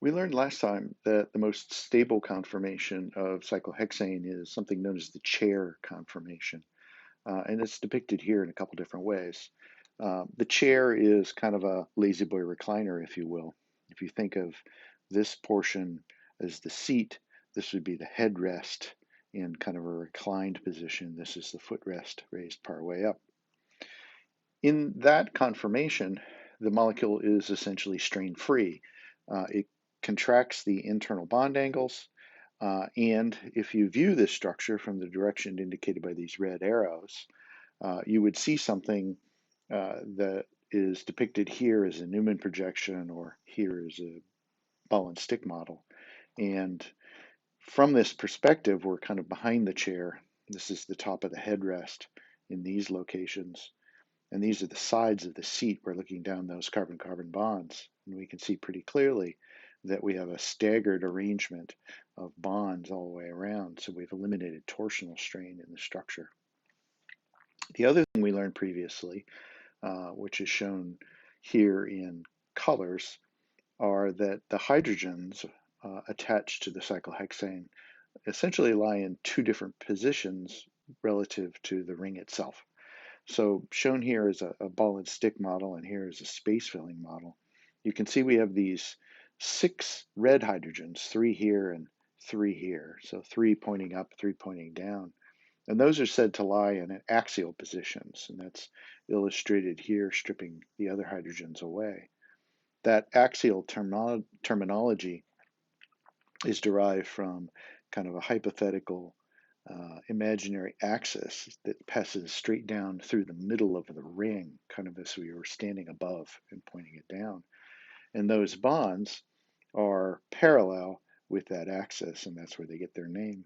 We learned last time that the most stable conformation of cyclohexane is something known as the chair conformation, and it's depicted here in a couple different ways. The chair is kind of a lazy boy recliner, if you will. If you think of this portion as the seat, this would be the headrest in kind of a reclined position. This is the footrest raised part way up. In that conformation, the molecule is essentially strain-free. It contracts the internal bond angles, and if you view this structure from the direction indicated by these red arrows, you would see something that is depicted here as a Newman projection, or here is a ball and stick model. And from this perspective, we're kind of behind the chair. This is the top of the headrest in these locations. And these are the sides of the seat. We're looking down those carbon-carbon bonds. And we can see pretty clearly that we have a staggered arrangement of bonds all the way around. So we've eliminated torsional strain in the structure. The other thing we learned previously, which is shown here in colors, are that the hydrogens attached to the cyclohexane essentially lie in two different positions relative to the ring itself. So shown here is a ball and stick model, and here is a space filling model. You can see we have these 6 red hydrogens, 3 here and 3 here. So 3 pointing up, 3 pointing down. And those are said to lie in axial positions, and that's illustrated here, stripping the other hydrogens away. That axial terminology is derived from kind of a hypothetical imaginary axis that passes straight down through the middle of the ring, kind of as we were standing above and pointing it down. And those bonds are parallel with that axis, and that's where they get their name.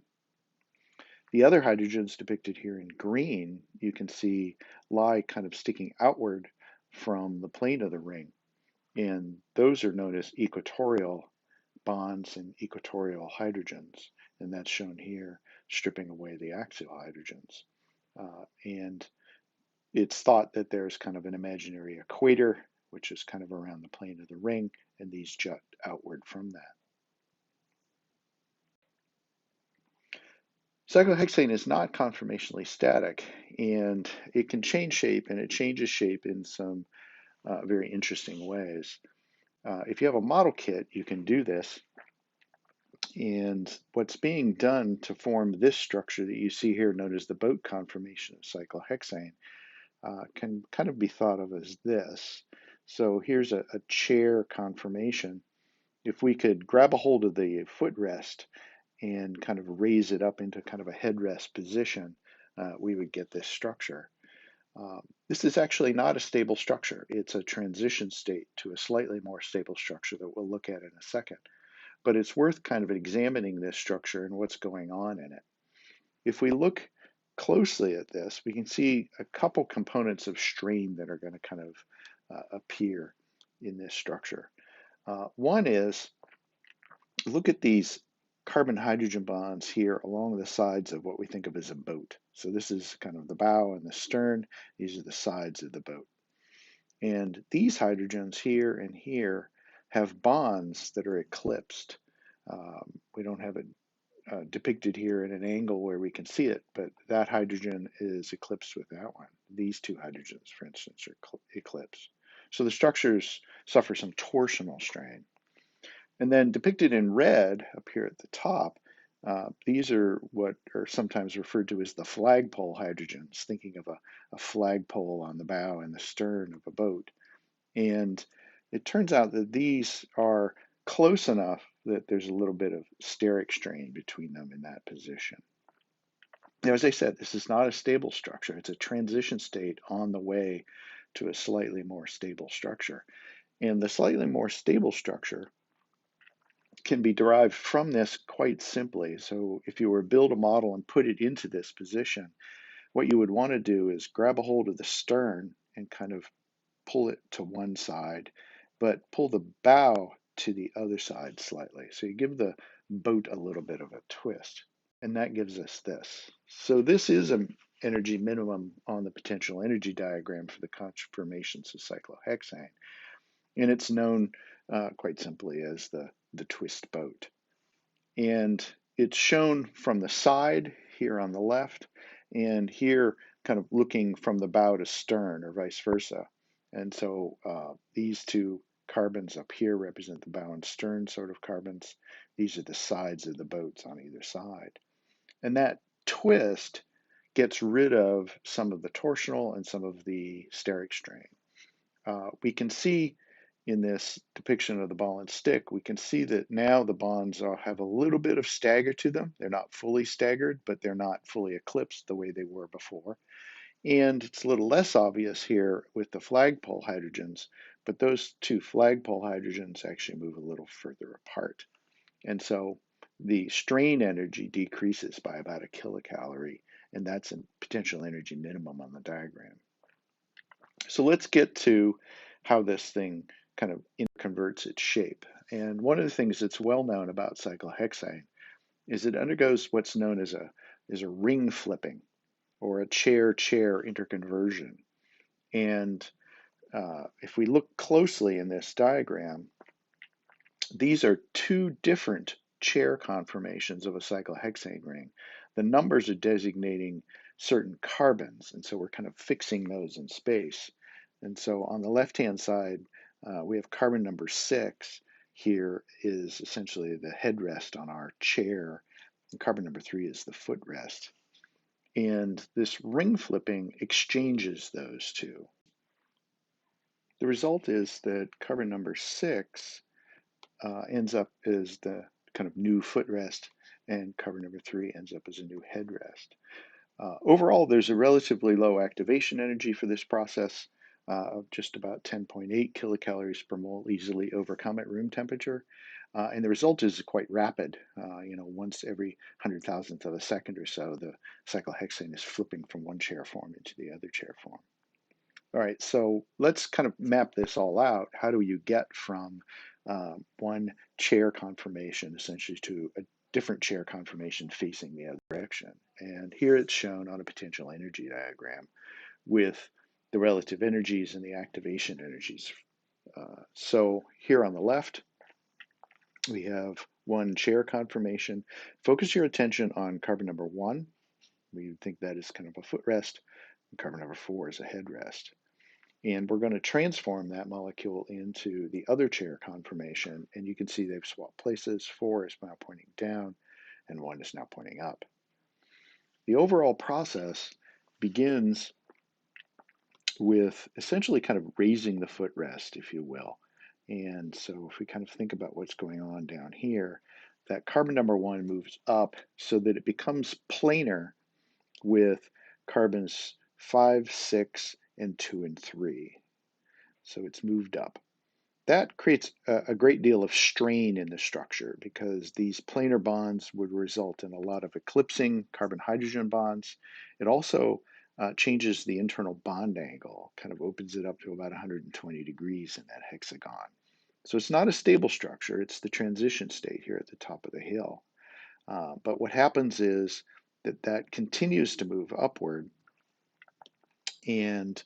The other hydrogens depicted here in green, you can see lie kind of sticking outward from the plane of the ring. And those are known as equatorial bonds and equatorial hydrogens. And that's shown here, stripping away the axial hydrogens. And it's thought that there's kind of an imaginary equator, which is kind of around the plane of the ring, and these jut outward from that. Cyclohexane is not conformationally static, and it can change shape, and it changes shape in some very interesting ways. If you have a model kit, you can do this. And what's being done to form this structure that you see here, known as the boat conformation of cyclohexane, can kind of be thought of as this. So here's a chair conformation. If we could grab a hold of the footrest and kind of raise it up into kind of a headrest position, we would get this structure. This is actually not a stable structure. It's a transition state to a slightly more stable structure that we'll look at in a second. But it's worth kind of examining this structure and what's going on in it. If we look closely at this, we can see a couple components of strain that are going to kind of appear in this structure. One is, look at these carbon-hydrogen bonds here along the sides of what we think of as a boat. So this is kind of the bow and the stern. These are the sides of the boat. And these hydrogens here and here have bonds that are eclipsed. We don't have it depicted here in an angle where we can see it, but that hydrogen is eclipsed with that one. These two hydrogens, for instance, are eclipsed. So the structures suffer some torsional strain. And then depicted in red up here at the top, these are what are sometimes referred to as the flagpole hydrogens, thinking of a flagpole on the bow and the stern of a boat. And it turns out that these are close enough that there's a little bit of steric strain between them in that position. Now, as I said, this is not a stable structure. It's a transition state on the way to a slightly more stable structure. And the slightly more stable structure can be derived from this quite simply. So if you were to build a model and put it into this position, what you would want to do is grab a hold of the stern and kind of pull it to one side, but pull the bow to the other side slightly. So you give the boat a little bit of a twist, and that gives us this. So this is an energy minimum on the potential energy diagram for the conformations of cyclohexane. and it's known quite simply as the twist boat. And it's shown from the side here on the left, and here kind of looking from the bow to stern or vice versa. And so these two carbons up here represent the bow and stern sort of carbons. These are the sides of the boats on either side. And that twist gets rid of some of the torsional and some of the steric strain. We can see in this depiction of the ball and stick, we can see that now the bonds have a little bit of stagger to them. They're not fully staggered, but they're not fully eclipsed the way they were before. And it's a little less obvious here with the flagpole hydrogens, but those two flagpole hydrogens actually move a little further apart. And so the strain energy decreases by about a kilocalorie, and that's a potential energy minimum on the diagram. So let's get to how this thing kind of converts its shape. And one of the things that's well known about cyclohexane is it undergoes what's known as a ring flipping or a chair-chair interconversion. And if we look closely in this diagram, these are two different chair conformations of a cyclohexane ring. The numbers are designating certain carbons, and so we're kind of fixing those in space. And so on the left-hand side, we have carbon number 6. Here is essentially the headrest on our chair, and carbon number 3 is the footrest. And this ring flipping exchanges those two. The result is that carbon number 6 ends up as the kind of new footrest, and carbon number 3 ends up as a new headrest. Overall, there's a relatively low activation energy for this process of just about 10.8 kilocalories per mole, easily overcome at room temperature. And the result is quite rapid. Once every 100,000th of a second or so, the cyclohexane is flipping from one chair form into the other chair form. All right, so let's kind of map this all out. How do you get from one chair conformation essentially to a different chair conformation facing the other direction? And here it's shown on a potential energy diagram with the relative energies and the activation energies. So here on the left, we have one chair conformation. Focus your attention on carbon number 1. We think that is kind of a footrest, and carbon number 4 is a headrest. And we're going to transform that molecule into the other chair conformation. And you can see they've swapped places. 4 is now pointing down, and 1 is now pointing up. The overall process begins with essentially kind of raising the footrest, if you will. And so if we kind of think about what's going on down here, that carbon number 1 moves up so that it becomes planar with carbons 5, 6, and 2 and 3. So it's moved up. That creates a great deal of strain in the structure because these planar bonds would result in a lot of eclipsing carbon-hydrogen bonds. It also changes the internal bond angle, kind of opens it up to about 120 degrees in that hexagon. So it's not a stable structure, it's the transition state here at the top of the hill. But what happens is that continues to move upward, and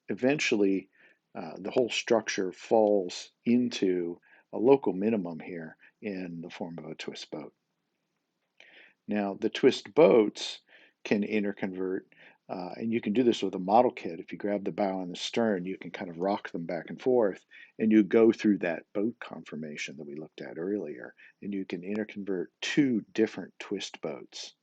eventually the whole structure falls into a local minimum here in the form of a twist boat. Now, the twist boats can interconvert, and you can do this with a model kit. If you grab the bow and the stern, you can kind of rock them back and forth, and you go through that boat conformation that we looked at earlier, and you can interconvert two different twist boats.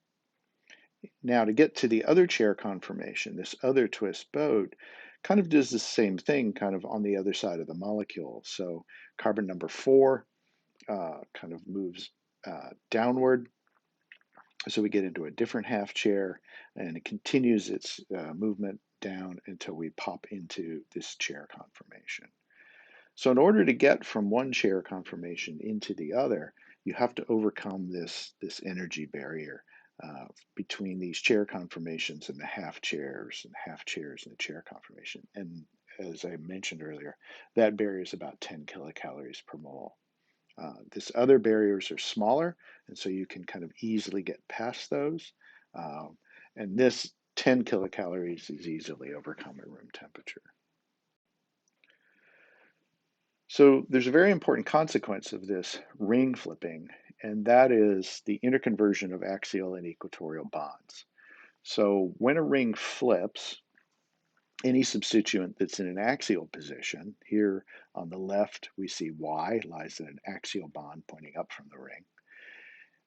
Now, to get to the other chair conformation, this other twist boat kind of does the same thing kind of on the other side of the molecule. So carbon number 4 kind of moves downward. So we get into a different half chair, and it continues its movement down until we pop into this chair conformation. So in order to get from one chair conformation into the other, you have to overcome this energy barrier between these chair conformations and the half chairs and the chair conformation. And as I mentioned earlier, that barrier is about 10 kilocalories per mole. These other barriers are smaller, and so you can kind of easily get past those. And this 10 kilocalories is easily overcome at room temperature. So there's a very important consequence of this ring flipping, and that is the interconversion of axial and equatorial bonds. So when a ring flips, any substituent that's in an axial position, here on the left we see Y lies in an axial bond pointing up from the ring.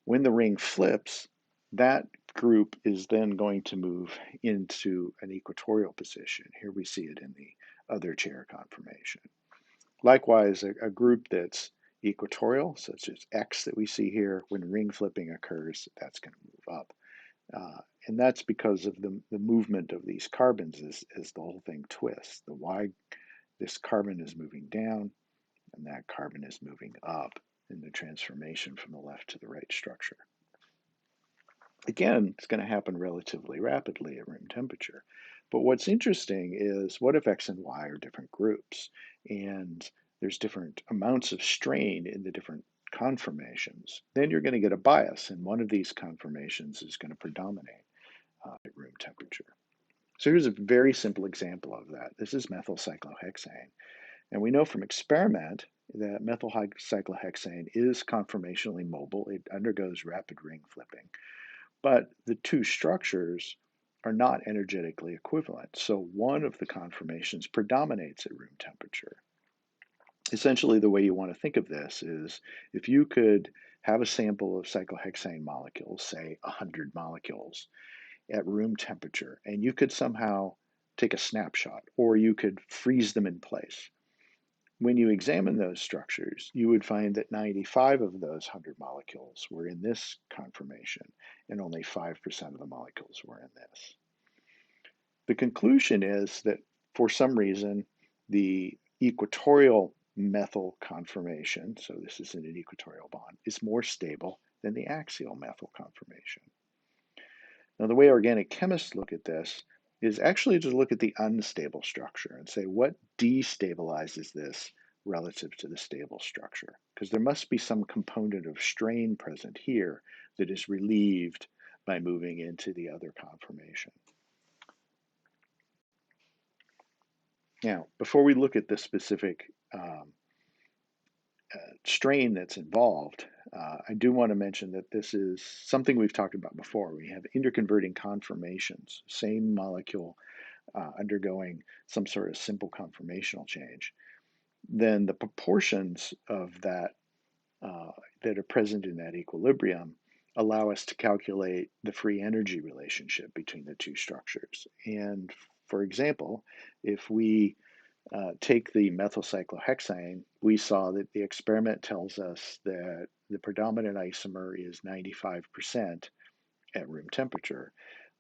When the ring flips, that group is then going to move into an equatorial position. Here we see it in the other chair conformation. Likewise, a group that's equatorial, such as X that we see here, when ring flipping occurs, that's going to move up. And that's because of the movement of these carbons as the whole thing twists. This carbon is moving down, and that carbon is moving up in the transformation from the left to the right structure. Again, it's going to happen relatively rapidly at room temperature. But what's interesting is, what if X and Y are different groups, and there's different amounts of strain in the different conformations? Then you're going to get a bias, and one of these conformations is going to predominate at room temperature. So here's a very simple example of that. This is methylcyclohexane. And we know from experiment that methylcyclohexane is conformationally mobile. It undergoes rapid ring flipping. But the two structures are not energetically equivalent. So one of the conformations predominates at room temperature. Essentially, the way you want to think of this is, if you could have a sample of cyclohexane molecules, say 100 molecules, at room temperature, and you could somehow take a snapshot, or you could freeze them in place. When you examine those structures, you would find that 95 of those 100 molecules were in this conformation, and only 5% of the molecules were in this. The conclusion is that for some reason, the equatorial methyl conformation, so this is in an equatorial bond, is more stable than the axial methyl conformation. Now, the way organic chemists look at this is actually to look at the unstable structure and say, what destabilizes this relative to the stable structure? Because there must be some component of strain present here that is relieved by moving into the other conformation. Now, before we look at the specific strain that's involved, I do want to mention that this is something we've talked about before. We have interconverting conformations, same molecule undergoing some sort of simple conformational change. Then the proportions of that that are present in that equilibrium allow us to calculate the free energy relationship between the two structures. And for example, if we take the methylcyclohexane, we saw that the experiment tells us that the predominant isomer is 95% at room temperature.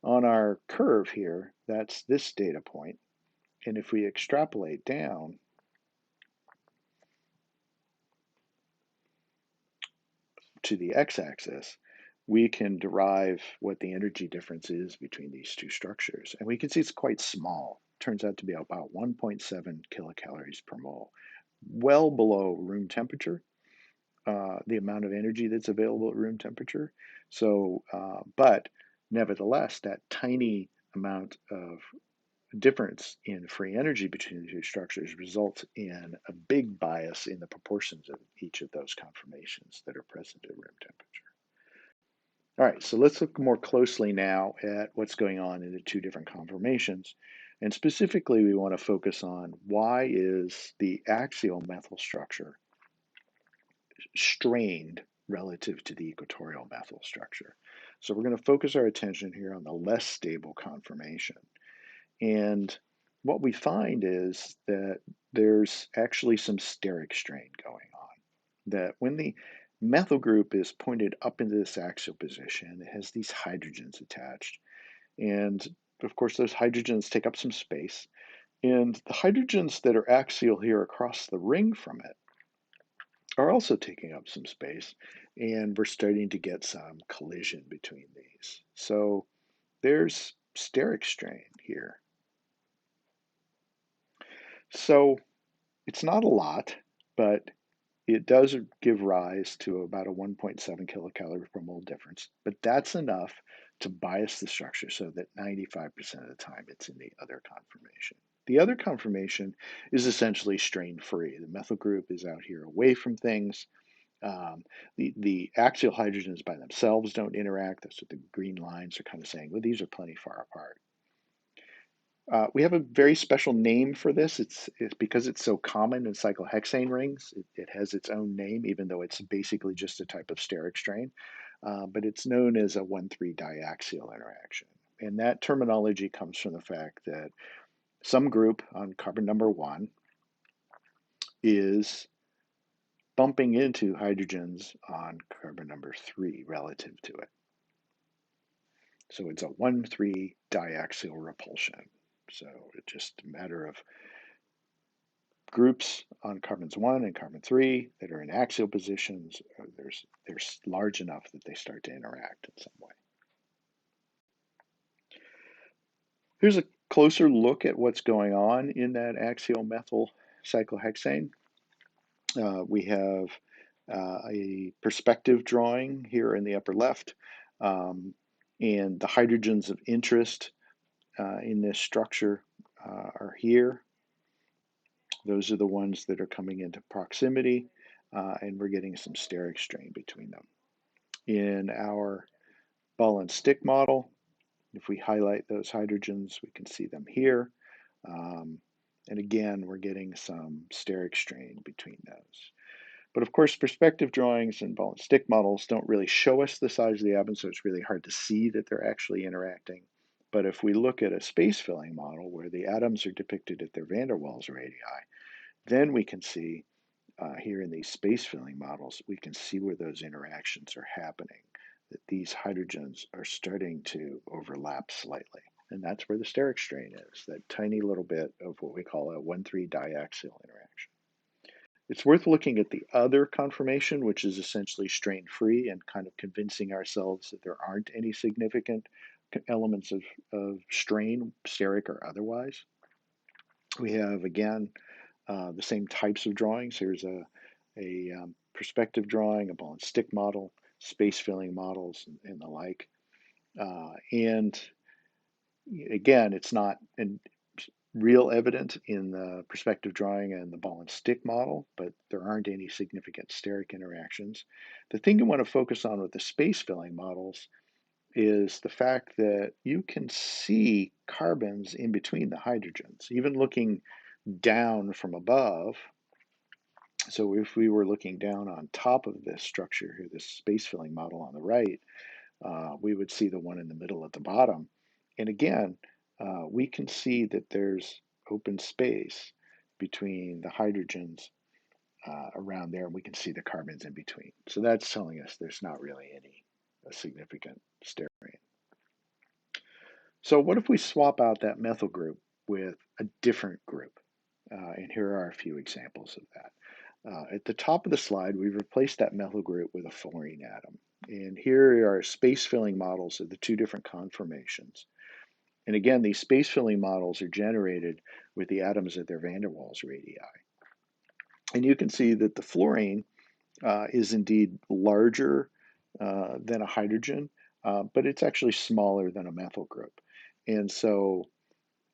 On our curve here, that's this data point. And if we extrapolate down to the x-axis, we can derive what the energy difference is between these two structures. And we can see it's quite small. It turns out to be about 1.7 kilocalories per mole, well below room temperature, the amount of energy that's available at room temperature. So, but nevertheless, that tiny amount of difference in free energy between the two structures results in a big bias in the proportions of each of those conformations that are present at room temperature. All right, so let's look more closely now at what's going on in the two different conformations. And specifically, we want to focus on, why is the axial methyl structure strained relative to the equatorial methyl structure? So we're going to focus our attention here on the less stable conformation. And what we find is that there's actually some steric strain going on. That when the methyl group is pointed up into this axial position, it has these hydrogens attached. And of course, those hydrogens take up some space. And the hydrogens that are axial here across the ring from it are also taking up some space. And we're starting to get some collision between these. So there's steric strain here. So it's not a lot, but it does give rise to about a 1.7 kilocalorie per mole difference, but that's enough to bias the structure so that 95% of the time it's in the other conformation. The other conformation is essentially strain-free. The methyl group is out here away from things. Um, the axial hydrogens by themselves don't interact. That's what the green lines are kind of saying. Well, these are plenty far apart. We have a very special name for this. It's because it's so common in cyclohexane rings. It has its own name, even though it's basically just a type of steric strain. But it's known as a 1,3 diaxial interaction. And that terminology comes from the fact that some group on carbon number 1 is bumping into hydrogens on carbon number 3 relative to it. So it's a 1,3 diaxial repulsion. So it's just a matter of groups on carbons 1 and carbon 3 that are in axial positions. They're large enough that they start to interact in some way. Here's a closer look at what's going on in that axial methyl cyclohexane. We have a perspective drawing here in the upper left, and the hydrogens of interest in this structure are here. Those are the ones that are coming into proximity, and we're getting some steric strain between them. In our ball and stick model, if we highlight those hydrogens, we can see them here. And again, we're getting some steric strain between those. But of course, perspective drawings and ball and stick models don't really show us the size of the atoms, so it's really hard to see that they're actually interacting. But if we look at a space-filling model where the atoms are depicted at their van der Waals radii, then we can see here in these space-filling models, we can see where those interactions are happening, that these hydrogens are starting to overlap slightly. And that's where the steric strain is, that tiny little bit of what we call a 1,3 diaxial interaction. It's worth looking at the other conformation, which is essentially strain-free, and kind of convincing ourselves that there aren't any significant elements of strain, steric or otherwise. We have, again, the same types of drawings. Here's a perspective drawing, a ball and stick model, space-filling models, and the like. And again, it's not real evident in the perspective drawing and the ball and stick model, but there aren't any significant steric interactions. The thing you want to focus on with the space-filling models is the fact that you can see carbons in between the hydrogens, even looking down from above. So if we were looking down on top of this structure here, this space-filling model on the right, we would see the one in the middle at the bottom. And again, we can see that there's open space between the hydrogens around there, and we can see the carbons in between. So that's telling us there's not really any significant steric. So what if we swap out that methyl group with a different group? And here are a few examples of that. At the top of the slide, we've replaced that methyl group with a fluorine atom. And here are space-filling models of the two different conformations. And again, these space-filling models are generated with the atoms at their van der Waals radii. And you can see that the fluorine is indeed larger than a hydrogen, but it's actually smaller than a methyl group. And so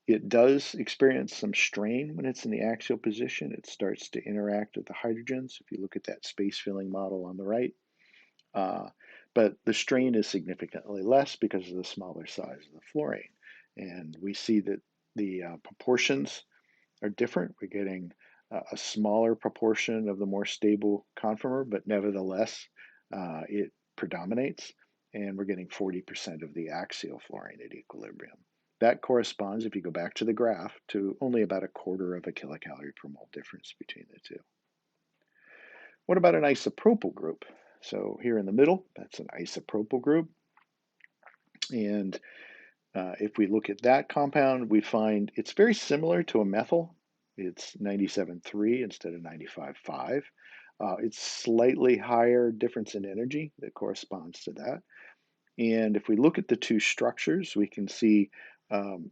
it does experience some strain when it's in the axial position. It starts to interact with the hydrogens, if you look at that space-filling model on the right. But the strain is significantly less because of the smaller size of the fluorine. And we see that the proportions are different. We're getting a smaller proportion of the more stable conformer, but nevertheless, it predominates. And we're getting 40% of the axial fluorine at equilibrium. That corresponds, if you go back to the graph, to only about 1/4 of a kilocalorie per mole difference between the two. What about an isopropyl group? So here in the middle, that's an isopropyl group. And if we look at that compound, we find it's very similar to a methyl. It's 97.3 instead of 95.5. It's slightly higher difference in energy that corresponds to that. And if we look at the two structures, we can see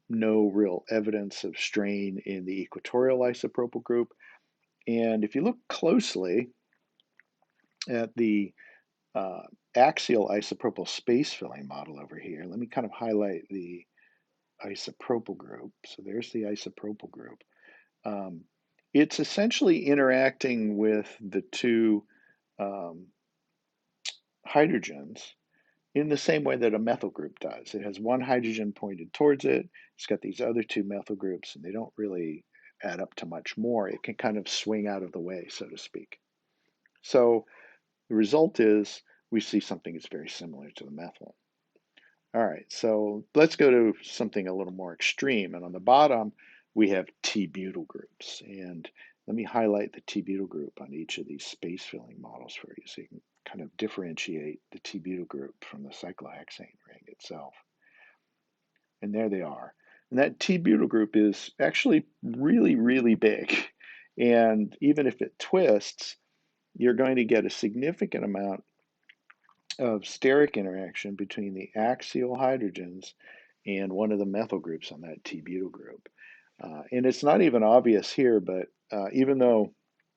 no real evidence of strain in the equatorial isopropyl group. And if you look closely at the axial isopropyl space filling model over here, let me kind of highlight the isopropyl group. So there's the isopropyl group. Um, it's essentially interacting with the two um, hydrogens in the same way that a methyl group does. It has one hydrogen pointed towards it. It's got these other two methyl groups, and they don't really add up to much more. It can kind of swing out of the way, so to speak. So the result is we see something that's very similar to the methyl. All right, so let's go to something a little more extreme. And on the bottom, we have T-butyl groups. And let me highlight the T-butyl group on each of these space filling models for you so you can kind of differentiate the T-butyl group from the cyclohexane ring itself. And there they are. And that T-butyl group is actually really, really big. And even if it twists, you're going to get a significant amount of steric interaction between the axial hydrogens and one of the methyl groups on that T-butyl group. And it's not even obvious here, but even though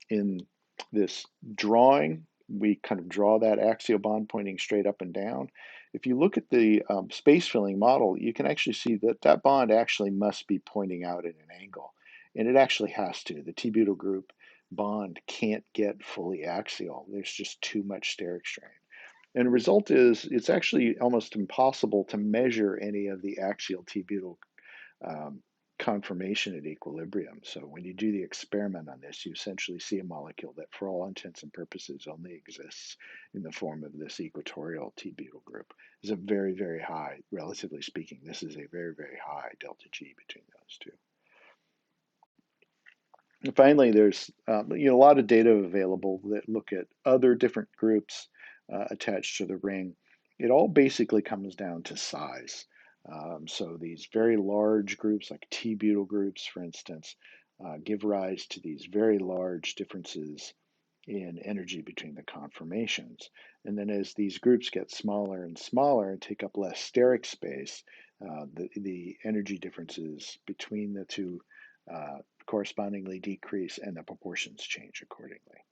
in this drawing, we kind of draw that axial bond pointing straight up and down. If you look at the space filling model, you can actually see that that bond actually must be pointing out at an angle. And it actually has to. The T-butyl group bond can't get fully axial. There's just too much steric strain. And the result is it's actually almost impossible to measure any of the axial T-butyl um, conformation at equilibrium. So when you do the experiment on this, you essentially see a molecule that for all intents and purposes only exists in the form of this equatorial T-butyl group. It's a very, very high, relatively speaking, this is a very, very high delta G between those two. And finally, there's a lot of data available that look at other different groups attached to the ring. It all basically comes down to size. So these very large groups, like T-butyl groups, for instance, give rise to these very large differences in energy between the conformations. And then as these groups get smaller and smaller and take up less steric space, the energy differences between the two correspondingly decrease and the proportions change accordingly.